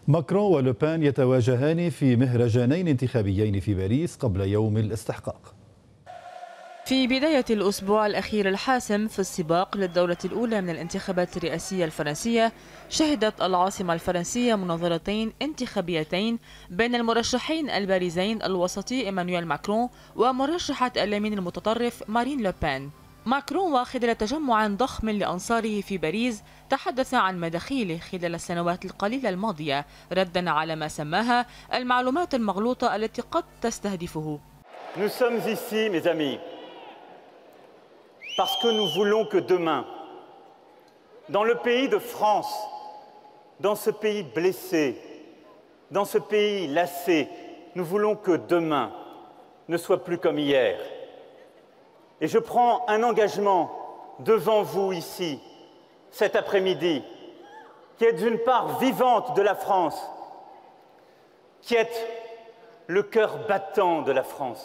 ماكرون ولوبان يتواجهان في مهرجانين انتخابيين في باريس قبل يوم الاستحقاق. في بداية الأسبوع الأخير الحاسم في السباق للدورة الأولى من الانتخابات الرئاسية الفرنسية، شهدت العاصمة الفرنسية مناظرتين انتخابيتين بين المرشحين البارزين الوسطي إيمانويل ماكرون ومرشحة اليمين المتطرف مارين لوبان. ماكرون وخلال تجمع ضخم لأنصاره في باريس تحدث عن مداخيله خلال السنوات القليلة الماضية ردا على ما سماها المعلومات المغلوطة التي قد تستهدفه. Nous sommes ici, mes amis, parce que nous voulons que demain, dans le pays de France, dans ce pays blessé, dans ce pays lassé, nous voulons que demain ne soit plus comme hier. Et je prends un engagement devant vous ici, cet après-midi, qui est une part vivante de la France, qui est le cœur battant de la France.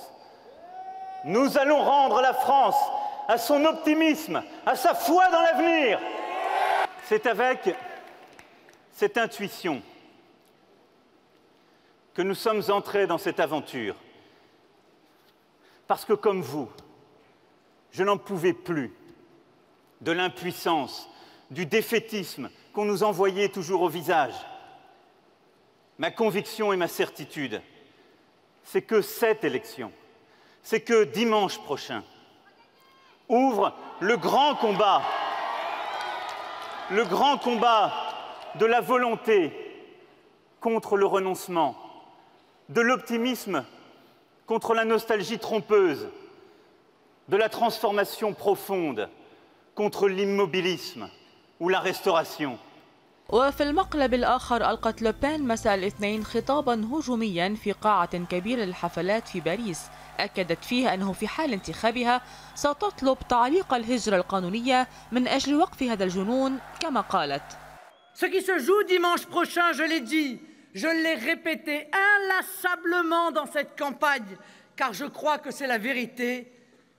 Nous allons rendre la France à son optimisme, à sa foi dans l'avenir. C'est avec cette intuition que nous sommes entrés dans cette aventure. Parce que comme vous, je n'en pouvais plus de l'impuissance, du défaitisme qu'on nous envoyait toujours au visage. Ma conviction et ma certitude, c'est que cette élection, c'est que dimanche prochain, ouvre le grand combat de la volonté contre le renoncement, de l'optimisme contre la nostalgie trompeuse, de la transformation profonde contre l'immobilisme ou la restauration. وفي المقلب الآخر ألقت لوبان مساء الاثنين خطابا هجوميا في قاعة كبيرة للحفلات في باريس أكدت فيه أنه في حال انتخابها ستطلب تعليق الهجرة القانونية من أجل وقف هذا الجنون كما قالت. Ce qui se joue dimanche prochain, je l'ai dit, je l'ai répété inlassablement dans cette campagne, car je crois que c'est la vérité,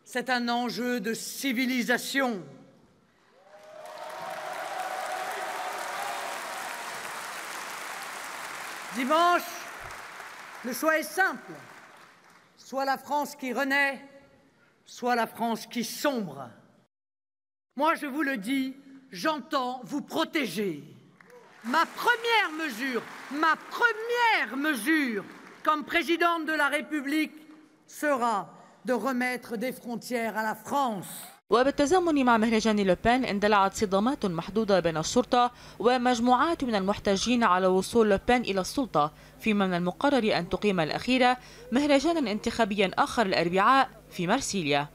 c'est un enjeu de civilisation. Dimanche, le choix est simple, soit la France qui renaît, soit la France qui sombre. Moi, je vous le dis, j'entends vous protéger. Ma première mesure comme présidente de la République sera de remettre des frontières à la France. وبالتزامن مع مهرجان لوبان اندلعت صدامات محدودة بين الشرطة ومجموعات من المحتجين على وصول لوبان إلى السلطة، فيما من المقرر أن تقيم الأخيرة مهرجانا انتخابيا آخر الأربعاء في مرسيليا.